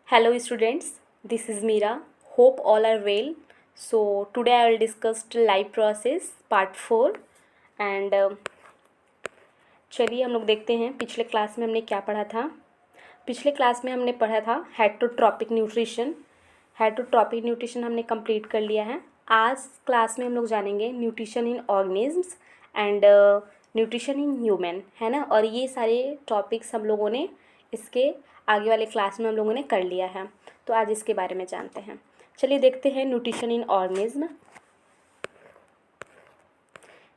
Hello students, this is Meera. Hope all are well. So today I will discuss life process part 4 and चलिए हम लोग देखते हैं पिछले क्लास में हमने क्या पढ़ा था। पिछले क्लास में हमने पढ़ा था हेटरोट्रॉपिक न्यूट्रिशन। हेटरोट्रॉपिक न्यूट्रिशन हमने कंप्लीट कर लिया है। आज क्लास में हम लोग जानेंगे nutrition in organisms and nutrition in human, है ना। और ये सारे टॉपिक्स हम लोगों ने इसके आगे वाले क्लास में हम लोगों ने कर लिया है, तो आज इसके बारे में जानते हैं। चलिए देखते हैं न्यूट्रिशन इन ऑर्गेनिज्म।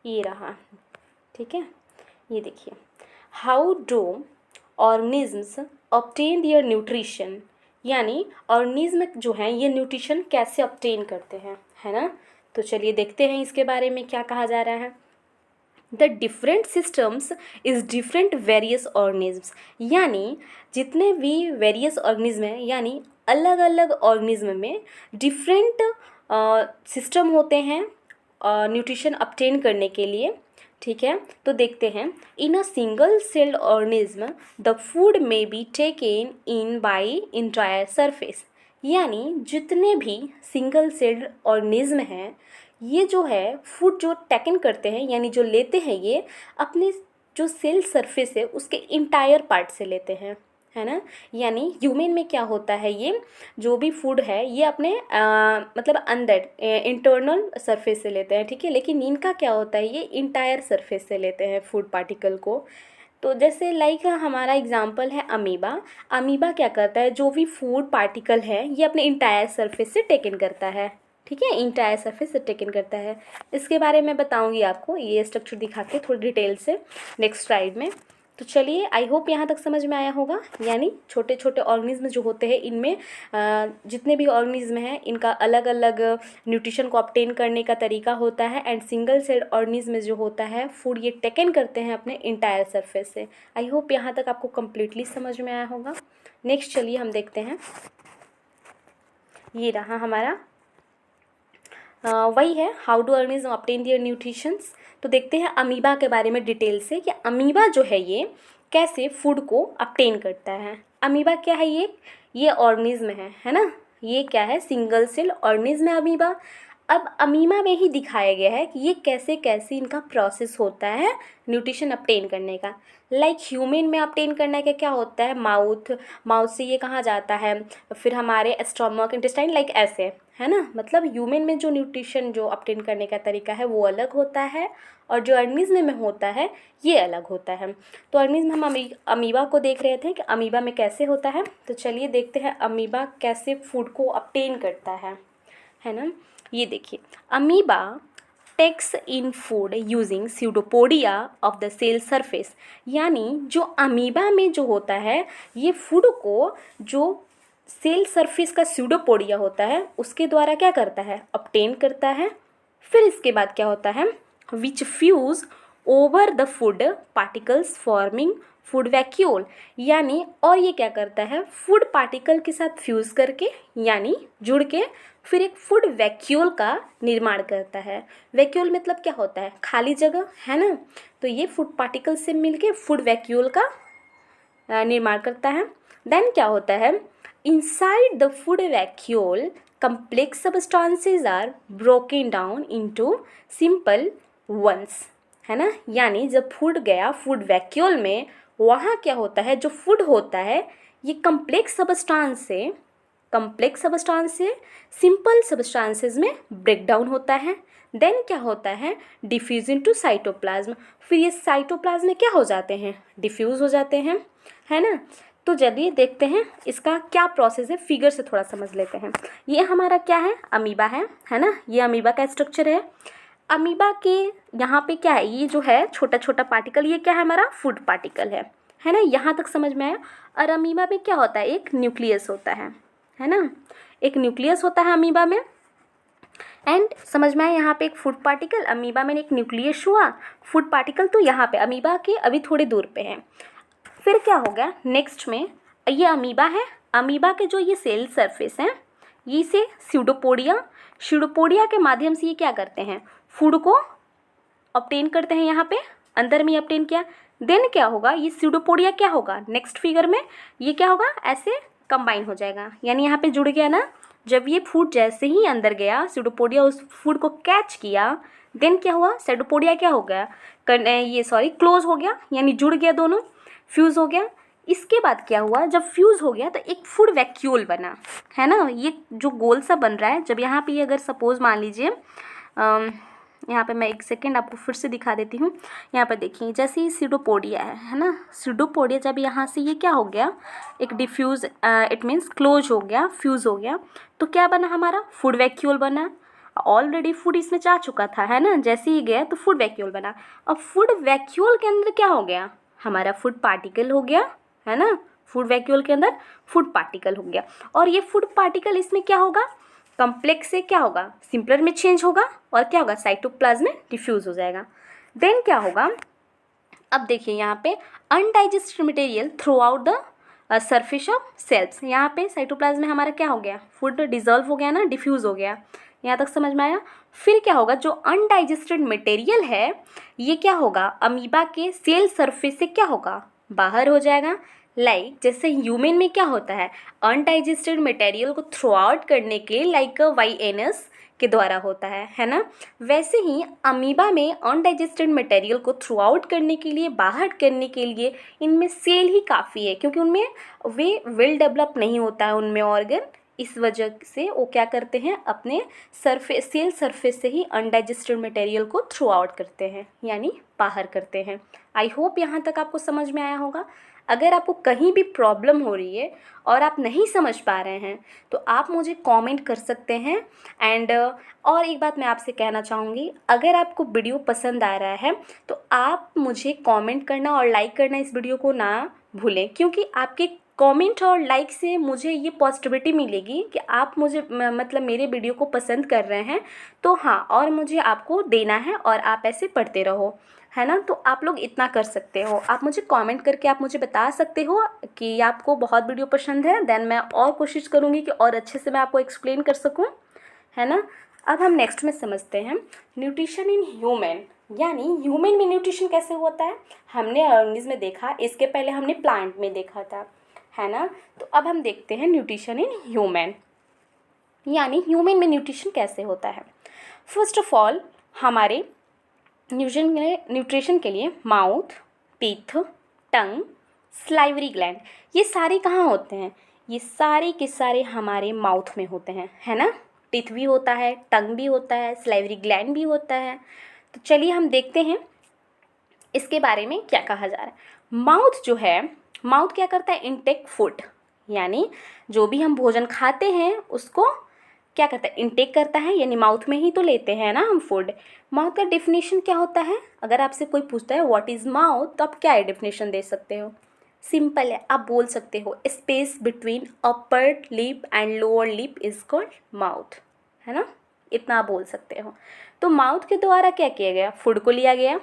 ये रहा, ठीक है। ये देखिए, how do organisms obtain their nutrition, यानी ऑर्गेनिज्म जो हैं ये न्यूट्रिशन कैसे ऑब्टेन करते हैं, है ना। तो चलिए देखते हैं इसके बारे में क्या कहा जा रहा है। The different systems is different various organisms, यानी जितने भी वेरियस ऑर्गेनिज्म हैं यानी अलग अलग ऑर्गेनिज्म में डिफरेंट सिस्टम होते हैं न्यूट्रिशन ऑब्टेन करने के लिए, ठीक है। तो देखते हैं, in a single celled organism the food may be taken in by entire surface, यानी जितने भी सिंगल सेल्ड ऑर्गेनिज्म हैं ये जो है फूड जो टेकन करते हैं यानी जो लेते हैं ये अपने जो सेल सरफेस है उसके इंटायर पार्ट से लेते हैं, है ना। यानी ह्यूमन में क्या होता है, ये जो भी फूड है ये अपने मतलब अंदर इंटरनल सरफेस से लेते हैं, ठीक है। लेकिन इनका क्या होता है, ये इंटायर सरफेस से लेते हैं फूड पार्टिकल को। तो जैसे लाइक हमारा एग्जांपल है अमीबा। अमीबा क्या करता है, जो भी फूड पार्टिकल है ये अपने इंटायर सरफेस से टेकन करता है, ठीक है। इंटायर सरफेस से टेकन करता है। इसके बारे में बताऊंगी आपको, ये स्ट्रक्चर दिखा के थोड़ी डिटेल से नेक्स्ट स्लाइड में। तो चलिए, आई होप यहाँ तक समझ में आया होगा। यानी छोटे छोटे ऑर्गेनिज्म जो होते हैं इनमें जितने भी ऑर्गेनिज्म हैं इनका अलग अलग न्यूट्रिशन को ऑब्टेन करने का तरीका होता है। एंड सिंगल सेल ऑर्गेनिज्म जो होता है फूड ये टेकन करते हैं अपने इंटायर सरफेस से। आई होप यहाँ तक आपको कम्प्लीटली समझ में आया होगा। नेक्स्ट चलिए हम देखते हैं, ये रहा हमारा वही है, how do organism obtain their nutritions. तो देखते हैं अमीबा के बारे में डिटेल से कि अमीबा जो है ये कैसे फूड को ऑब्टेन करता है। अमीबा क्या है, ये ऑर्गेनिज्म है ना। ये क्या है, सिंगल सेल ऑर्गेनिज्म है अमीबा। अब अमीबा में ही दिखाया गया है कि ये कैसे कैसे इनका प्रोसेस होता है न्यूट्रिशन ऑब्टेन करने का। लाइक ह्यूमन में ऑब्टेन करने का क्या होता है, माउथ से ये कहाँ जाता है, फिर हमारे स्टमक इंटेस्टाइन, लाइक ऐसे, है ना। मतलब ह्यूमन में जो न्यूट्रिशन जो ऑब्टेन करने का तरीका है वो अलग होता है और जो ऑर्गेनिज्म में होता है ये अलग होता है। तो ऑर्गेनिज्म हम अमीबा को देख रहे थे कि अमीबा में कैसे होता है। तो चलिए देखते हैं अमीबा कैसे फूड को ऑब्टेन करता है ना। ये देखिए, amoeba takes in food using pseudopodia of the cell surface, यानी जो अमीबा में जो होता है ये फूड को जो सेल सरफेस का स्यूडोपोडिया होता है उसके द्वारा क्या करता है, ऑब्टेन करता है। फिर इसके बाद क्या होता है, which fuse over the food particles forming food vacuole, यानी और ये क्या करता है, फूड पार्टिकल के साथ फ्यूज़ करके यानी जुड़ के फिर एक फूड वैक्यूल का निर्माण करता है। वैक्यूल मतलब क्या होता है, खाली जगह, है ना। तो ये फूड पार्टिकल से मिलके फूड वैक्यूल का निर्माण करता है। देन क्या होता है, inside the food vacuole complex substances are broken down into simple ones, है ना। यानी जब फूड गया फूड वैक्यूल में, वहाँ क्या होता है, जो फूड होता है ये कम्प्लेक्स सब्सटेंस से सिंपल सब्सटेंसेस में ब्रेक डाउन होता है। देन क्या होता है, डिफ्यूज इनटू साइटोप्लाज्म, फिर ये साइटोप्लाज्म में क्या हो जाते हैं, डिफ्यूज हो जाते हैं, है ना। तो चलिए देखते हैं इसका क्या प्रोसेस है, फिगर से थोड़ा समझ लेते हैं। ये हमारा क्या है, अमीबा है ना। ये अमीबा का स्ट्रक्चर है। अमीबा के यहाँ पे क्या है, ये जो है छोटा छोटा पार्टिकल, ये क्या है, हमारा फूड पार्टिकल है ना। यहाँ तक समझ में आया। और अमीबा में क्या होता है, एक न्यूक्लियस होता है ना। एक न्यूक्लियस होता है अमीबा में। एंड समझ में आया, यहाँ पे एक फूड पार्टिकल, अमीबा में एक न्यूक्लियस हुआ, फूड पार्टिकल तो यहाँ पे अमीबा के अभी थोड़ी दूर पे है। फिर क्या हो गया, नेक्स्ट में ये अमीबा है। अमीबा के जो ये सेल सरफेस हैं ये से स्यूडोपोडिया के माध्यम से ये क्या करते हैं, फूड को ऑब्टेन करते हैं। यहाँ पे अंदर में ऑब्टेन किया। देन क्या होगा, ये स्यूडोपोडिया क्या होगा, नेक्स्ट फिगर में ये क्या होगा, ऐसे कंबाइन हो जाएगा, यानी यहाँ पे जुड़ गया ना। जब ये फूड जैसे ही अंदर गया, स्यूडोपोडिया उस फूड को कैच किया, देन क्या हुआ, स्यूडोपोडिया क्या हो गया, क्लोज हो गया, यानी जुड़ गया दोनों, फ्यूज़ हो गया। इसके बाद क्या हुआ, जब फ्यूज़ हो गया तो एक फूड वैक्यूल बना, है ना। ये जो गोल सा बन रहा है, जब यहाँ पे अगर सपोज़ मान लीजिए, यहाँ पे मैं एक सेकेंड आपको फिर से दिखा देती हूँ। यहाँ पर देखिए, जैसे ये स्यूडोपोडिया है ना, स्यूडोपोडिया जब यहाँ से ये क्या हो गया, एक डिफ्यूज़, इट मीन्स क्लोज हो गया, फ्यूज़ हो गया, तो क्या बना, हमारा फूड वैक्यूल बना। ऑलरेडी फूड इसमें जा चुका था, है ना, जैसे ही गया तो फूड वैक्यूल बना। अब फूड वैक्यूल के अंदर क्या हो गया, हमारा फूड पार्टिकल हो गया, है ना। फूड वैक्यूल के अंदर फूड पार्टिकल हो गया, और ये फूड पार्टिकल इसमें क्या होगा, कम्प्लेक्स से क्या होगा, सिंपलर में चेंज होगा, और क्या होगा, साइटोप्लाज्म में डिफ्यूज़ हो जाएगा। देन क्या होगा, अब देखिए यहाँ पे undigested material through out the surface of cells. यहाँ पे साइटोप्लाज्म में हमारा क्या हो गया, फूड डिजॉल्व हो गया ना, डिफ्यूज़ हो गया। यहाँ तक समझ में आया। फिर क्या होगा, जो अनडाइजेस्टेड मटेरियल है ये क्या होगा, अमीबा के सेल सरफेस से क्या होगा, बाहर हो जाएगा। जैसे ह्यूमन में क्या होता है, अनडाइजेस्टेड मटेरियल को थ्रू आउट करने के लाइक वाईएनएस के द्वारा होता है ना। वैसे ही अमीबा में अनडाइजेस्टेड मटेरियल को थ्रू आउट करने के लिए, बाहर करने के लिए इनमें सेल ही काफ़ी है, क्योंकि उनमें वे वेल डेवलप नहीं होता है उनमें ऑर्गन। इस वजह से वो क्या करते हैं, अपने सेल सरफेस से ही अनडाइजेस्टेड मटेरियल को थ्रू आउट करते हैं, यानी बाहर करते हैं। आई होप यहाँ तक आपको समझ में आया होगा। अगर आपको कहीं भी प्रॉब्लम हो रही है और आप नहीं समझ पा रहे हैं तो आप मुझे कमेंट कर सकते हैं। एंड और एक बात मैं आपसे कहना चाहूँगी, अगर आपको वीडियो पसंद आ रहा है तो आप मुझे कमेंट करना और लाइक करना इस वीडियो को ना भूलें, क्योंकि आपके कमेंट और लाइक से मुझे ये पॉजिटिविटी मिलेगी कि आप मुझे मतलब मेरे वीडियो को पसंद कर रहे हैं। तो हाँ, और मुझे आपको देना है और आप ऐसे पढ़ते रहो, है ना। तो आप लोग इतना कर सकते हो, आप मुझे कमेंट करके आप मुझे बता सकते हो कि आपको बहुत वीडियो पसंद है। देन मैं और कोशिश करूँगी कि और अच्छे से मैं आपको एक्सप्लेन कर सकूँ, है ना। अब हम नेक्स्ट में समझते हैं न्यूट्रिशन इन ह्यूमन, यानी ह्यूमन में न्यूट्रिशन कैसे होता है। हमने ऑर्गेनिज्म में देखा, इसके पहले हमने प्लांट में देखा था, है ना। तो अब हम देखते हैं न्यूट्रिशन इन ह्यूमन, यानी ह्यूमन में न्यूट्रिशन कैसे होता है। फर्स्ट ऑफ ऑल, हमारे न्यूट्रिशन के लिए माउथ, टीथ, टंग, स्लाइवरी ग्लैंड, ये सारे कहाँ होते हैं, ये सारे के सारे हमारे माउथ में होते हैं, है ना। टीथ भी होता है, टंग भी होता है, स्लाइवरी ग्लैंड भी होता है। तो चलिए हम देखते हैं इसके बारे में क्या कहा जा रहा है। माउथ जो है, माउथ क्या करता है, इनटेक फूड, यानी जो भी हम भोजन खाते हैं उसको क्या करता है, इनटेक करता है, यानी माउथ में ही तो लेते हैं ना हम फूड। माउथ का डेफिनेशन क्या होता है, अगर आपसे कोई पूछता है व्हाट इज़ माउथ, तो आप क्या डेफिनेशन दे सकते हो, सिंपल है, आप बोल सकते हो space between upper lip and lower lip is called mouth, है ना, इतना आप बोल सकते हो। तो माउथ के द्वारा क्या किया गया, फूड को लिया गया।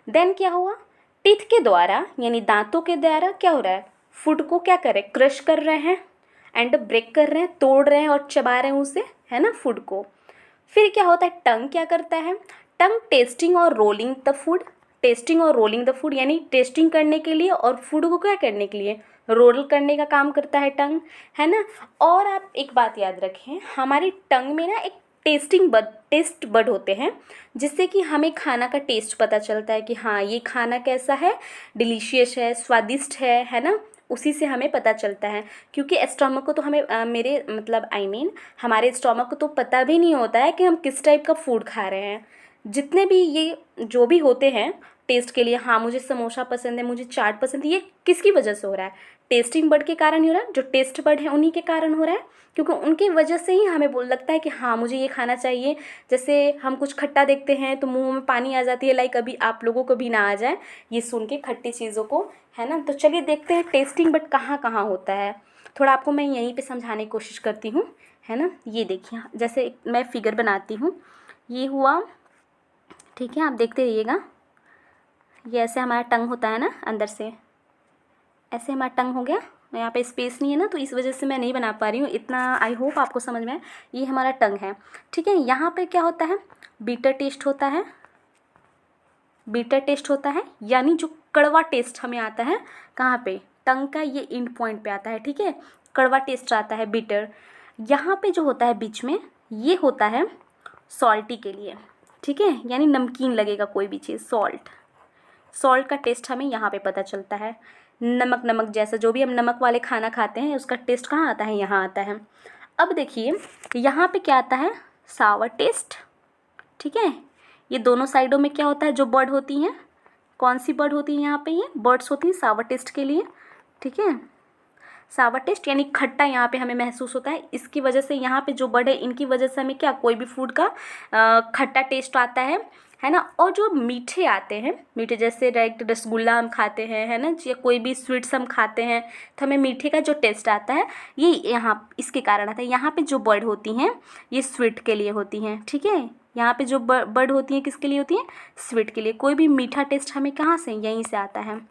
देन क्या हुआ, टीथ के द्वारा यानी दांतों के द्वारा क्या हो रहा है, फूड को क्या कर रहे हैं, क्रश कर रहे हैं एंड ब्रेक कर रहे हैं, तोड़ रहे हैं और चबा रहे हैं उसे, है ना, फूड को। फिर क्या होता है, टंग क्या करता है, टंग टेस्टिंग और रोलिंग द फूड, टेस्टिंग और रोलिंग द फूड, यानी टेस्टिंग करने के लिए और फूड को क्या करने के लिए, रोल करने का काम करता है टंग, है ना। और आप एक बात याद रखें, हमारी टंग में ना एक टेस्ट बड होते हैं, जिससे कि हमें खाना का टेस्ट पता चलता है कि हाँ ये खाना कैसा है, डिलीशियस है, स्वादिष्ट है ना, उसी से हमें पता चलता है। क्योंकि स्टोमक को तो हमें हमारे स्टोमक को तो पता भी नहीं होता है कि हम किस टाइप का फूड खा रहे हैं। जितने भी ये जो भी होते हैं टेस्ट के लिए, हाँ मुझे समोसा पसंद है, मुझे चाट पसंद है, ये किसकी वजह से हो रहा है, टेस्टिंग बड के कारण ही हो रहा है, जो टेस्ट बड है उन्हीं के कारण हो रहा है, क्योंकि उनकी वजह से ही हमें बोल लगता है कि हाँ मुझे ये खाना चाहिए। जैसे हम कुछ खट्टा देखते हैं तो मुंह में पानी आ जाती है, लाइक अभी आप लोगों को भी ना आ जाए ये सुन के खट्टी चीज़ों को, है ना। तो चलिए देखते हैं टेस्टिंग बड कहाँ कहाँ होता है, थोड़ा आपको मैं यहीं पे समझाने की कोशिश करती हूँ, है ना। ये देखिए, जैसे मैं फिगर बनाती हूँ, ये हुआ, ठीक है, आप देखते रहिएगा। ये ऐसे हमारा टंग होता है ना, अंदर से ऐसे हमारा टंग हो गया, यहाँ पे स्पेस नहीं है ना तो इस वजह से मैं नहीं बना पा रही हूँ इतना। आई होप आपको समझ में आए। ये हमारा टंग है, ठीक है। यहाँ पे क्या होता है, बीटर टेस्ट होता है, बीटर टेस्ट होता है, यानी जो कड़वा टेस्ट हमें आता है कहाँ पे, टंग का ये इंड पॉइंट पे आता है, ठीक है। कड़वा टेस्ट आता है, बिटर। यहाँ पे जो होता है बीच में, ये होता है सॉल्टी के लिए, ठीक है, यानी नमकीन लगेगा कोई भी चीज़, सॉल्ट का टेस्ट हमें यहाँ पे पता चलता है। नमक नमक जैसा जो भी हम नमक वाले खाना खाते हैं उसका टेस्ट कहाँ आता है, यहाँ आता है। अब देखिए यहाँ पे क्या आता है, सावर टेस्ट, ठीक है। ये दोनों साइडों में क्या होता है, जो बर्ड होती हैं, कौन सी बर्ड होती है यहाँ पे, ये बर्ड्स होती हैं सावर टेस्ट के लिए, ठीक है। सावर टेस्ट यानी खट्टा यहाँ पे हमें महसूस होता है, इसकी वजह से यहाँ पे जो बर्ड है इनकी वजह से हमें क्या, कोई भी फूड का खट्टा टेस्ट आता है ना। और जो मीठे आते हैं, मीठे जैसे डायरेक्ट रसगुल्ला हम खाते हैं, है ना, या कोई भी स्वीट्स हम खाते हैं तो हमें मीठे का जो टेस्ट आता है ये यहाँ इसके कारण आता है। यहाँ पे जो बर्ड होती हैं ये स्वीट के लिए होती हैं, ठीक है। यहाँ पे जो बर्ड होती हैं किसके लिए होती हैं, स्वीट के लिए। कोई भी मीठा टेस्ट हमें कहाँ से, यहीं से आता है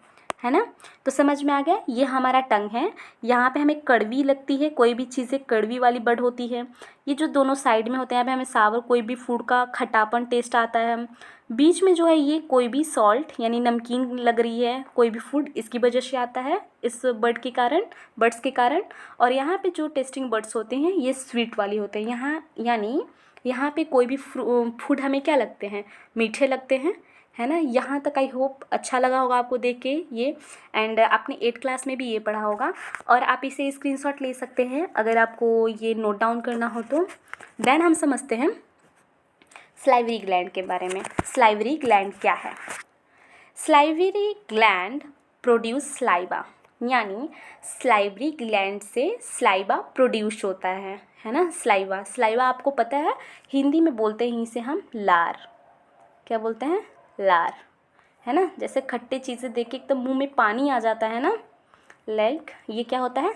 ना। तो समझ में आ गया, ये हमारा टंग है। यहाँ पे हमें कड़वी लगती है, कोई भी चीज़ें कड़वी वाली बर्ड होती है। ये जो दोनों साइड में होते हैं यहाँ पे हमें सावर, कोई भी फूड का खट्टापन टेस्ट आता है। बीच में जो है ये कोई भी सॉल्ट यानी नमकीन लग रही है कोई भी फूड, इसकी वजह से आता है, इस बर्ड्स के कारण। और यहाँ पे जो टेस्टिंग बर्ड्स होते हैं ये स्वीट वाली होते हैं। यहाँ यानी यहाँ पे कोई भी फूड हमें क्या लगते हैं, मीठे लगते हैं, है ना। यहाँ तक आई होप अच्छा लगा होगा आपको देख के ये, एंड आपने 8th क्लास में भी ये पढ़ा होगा। और आप इसे स्क्रीनशॉट ले सकते हैं अगर आपको ये नोट डाउन करना हो तो। देन हम समझते हैं सलाइवरी ग्लैंड के बारे में। सलाइवरी ग्लैंड क्या है? सलाइवरी ग्लैंड प्रोड्यूस सलाइवा, यानी सलाइवरी ग्लैंड से सलाइवा प्रोड्यूस होता है ना। सलाइवा आपको पता है, हिंदी में बोलते हैं इसे हम लार। क्या बोलते हैं? लार, है ना। जैसे खट्टे चीज़ें देख के एकदम मुंह में पानी आ जाता है ना, लाइक ये क्या होता है,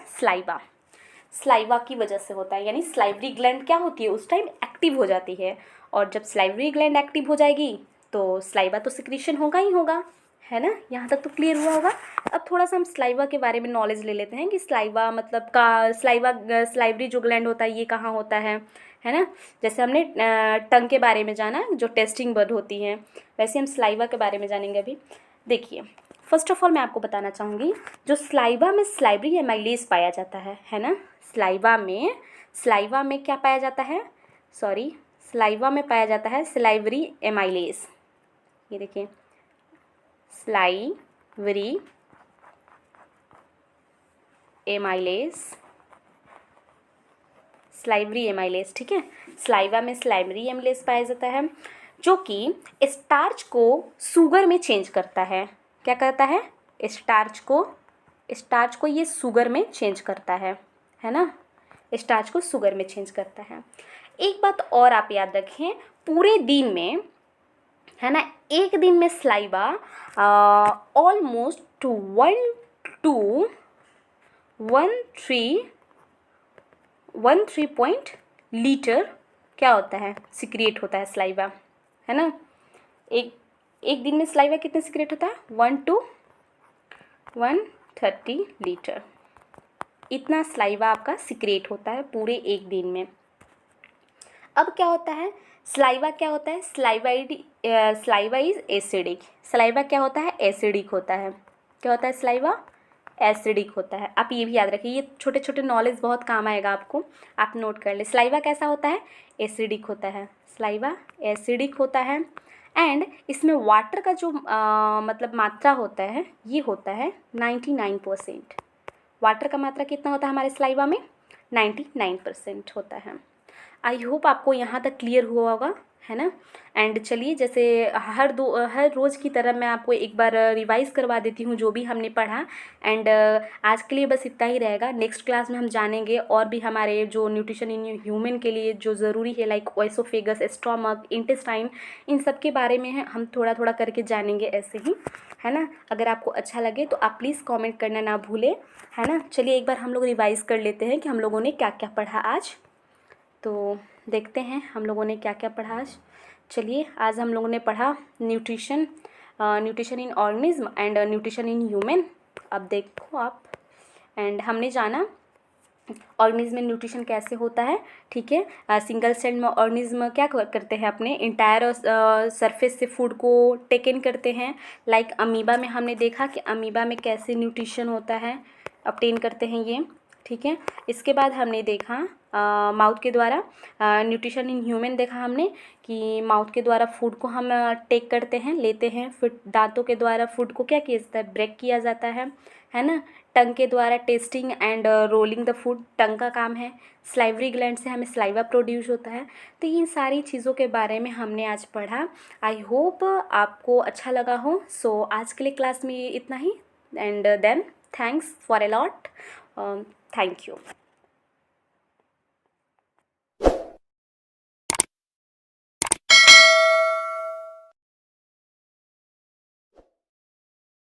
सलाइवा की वजह से होता है। यानी सलाइवरी ग्लैंड क्या होती है, उस टाइम एक्टिव हो जाती है। और जब सलाइवरी ग्लैंड एक्टिव हो जाएगी तो सलाइवा तो सिक्रीशन होगा ही होगा, है ना। यहाँ तक तो क्लियर हुआ होगा। अब थोड़ा सा हम सलाइवा के बारे में नॉलेज ले लेते हैं कि सलाइवा मतलब सलाइवरी जो ग्लैंड होता है ये कहाँ होता है ना। जैसे हमने टंग के बारे में जाना जो टेस्टिंग बर्ड होती हैं, वैसे हम सलाइवा के बारे में जानेंगे अभी। देखिए फर्स्ट ऑफ ऑल मैं आपको बताना चाहूँगी, जो सलाइवा में सलाइवरी एमाइलेज पाया जाता है ना। सलाइवा में क्या पाया जाता है, सलाइवा में पाया जाता है सलाइवरी एमाइलेज। ये देखिए सलाइवरी एमाइलेज, ठीक है। सलाइवा में सलाइवरी एमाइलेज पाया जाता है जो कि स्टार्च को शुगर में चेंज करता है। क्या करता है? स्टार्च को ये शुगर में चेंज करता है ना। स्टार्च को शुगर में चेंज करता है। एक बात और आप याद रखें, पूरे दिन में, है ना, एक दिन में सलाइवा ऑलमोस्ट 13 लीटर क्या होता है, सिक्रिएट होता है सलाइवा, है ना। एक दिन में सलाइवा कितने सिक्रिएट होता है, 1 to 130 लीटर। इतना सलाइवा आपका सिक्रिएट होता है पूरे एक दिन में। अब क्या होता है, सलाइवा क्या होता है, सलाइवा इज एसिडिक। सलाइवा क्या होता है, एसिडिक होता है। क्या होता है सलाइवा, एसिडिक होता है। आप ये भी याद रखिए, ये छोटे छोटे नॉलेज बहुत काम आएगा आपको, आप नोट कर ले। सलाइवा कैसा होता है, एसिडिक होता है। सलाइवा एसिडिक होता है एंड इसमें वाटर का जो मतलब मात्रा होता है ये होता है 99%। वाटर का मात्रा कितना होता है हमारे सलाइवा में, 99% होता है। आई होप आपको यहाँ तक क्लियर हुआ होगा, है ना। एंड चलिए, जैसे हर रोज़ की तरह मैं आपको एक बार रिवाइज़ करवा देती हूँ जो भी हमने पढ़ा। एंड आज के लिए बस इतना ही रहेगा। नेक्स्ट क्लास में हम जानेंगे और भी हमारे जो न्यूट्रिशन इन ह्यूमन के लिए जो ज़रूरी है, लाइक ओएसोफेगस, स्टोमक, इंटेस्टाइन, इन सब के बारे में हम थोड़ा थोड़ा करके जानेंगे ऐसे ही, है ना। अगर आपको अच्छा लगे तो आप प्लीज़ कॉमेंट करना ना भूलें, है ना। चलिए एक बार हम लोग रिवाइज़ कर लेते हैं कि हम लोगों ने क्या क्या पढ़ा आज। तो देखते हैं हम लोगों ने क्या क्या पढ़ा आज। चलिए, आज हम लोगों ने पढ़ा nutrition in organism and nutrition in human. अब देखो आप, एंड हमने जाना ऑर्गेनिज्म में न्यूट्रिशन कैसे होता है, ठीक है। सिंगल सेल में ऑर्गेनिज्म क्या करते हैं, अपने इंटायर सरफेस से फूड को टेक इन करते हैं। लाइक अमीबा में हमने देखा कि अमीबा में कैसे न्यूट्रिशन होता है, ऑब्टेन करते हैं ये, ठीक है। इसके बाद हमने देखा माउथ के द्वारा न्यूट्रिशन इन ह्यूमन देखा हमने कि माउथ के द्वारा फूड को हम टेक करते हैं, लेते हैं। फिर दांतों के द्वारा फूड को क्या किया जाता है, ब्रेक किया जाता है ना। टंग के द्वारा tasting and rolling the food, tongue का काम है। स्लाइवरी ग्लैंड से हमें स्लाइवा प्रोड्यूस होता है। तो इन सारी चीज़ों के बारे में हमने आज पढ़ा। आई होप आपको अच्छा लगा हो। सो आज के लिए क्लास में इतना ही, and then thanks for a lot. Thank you.